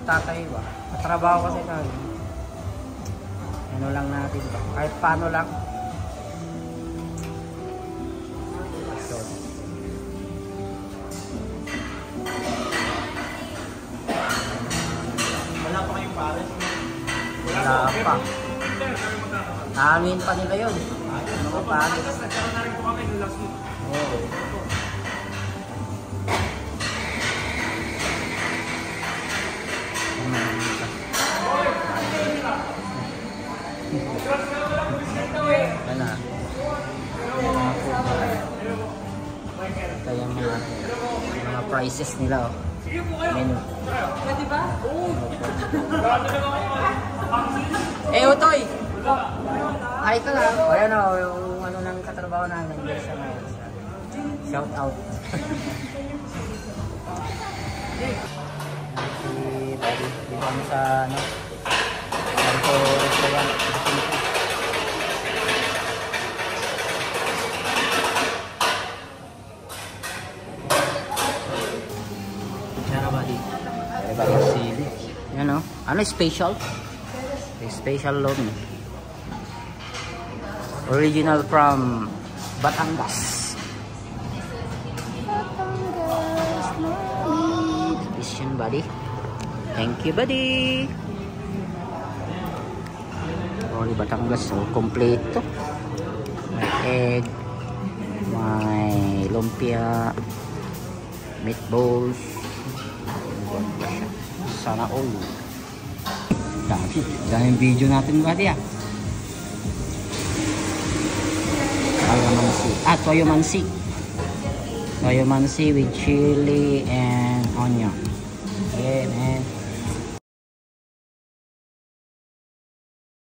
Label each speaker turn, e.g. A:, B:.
A: tatay ba? Katrabaho kasi tayo. Ano lang natin ba? Kahit paano lang. So,
B: wala pa kayong pares?
A: wala pa. Nahamin pa nila yun. Mga pares.
B: Nagkaroon na rin po kami ng last week.
A: Oo. Wala. Ito yung mga prices nila. Oh. Menu.
C: Pwede ba?
A: Eh, Utoy! Ay, ito lang. O yan o, yung ano ng katrabaho namin. Shout out. Si Buddy. Dito kami sa ano. Marco Restaurant. Sana Buddy. Sili. Yan o. Ano special? Special loan. Original from Batangas. This yun, buddy. Thank you, buddy. Oli Batangas. So, kompleto. May egg. May lumpia. Meatballs. Sana all. Daming video natin, buddy, ah. Toyo mansi. Toyo mansi with chili and onion. Yeah, man.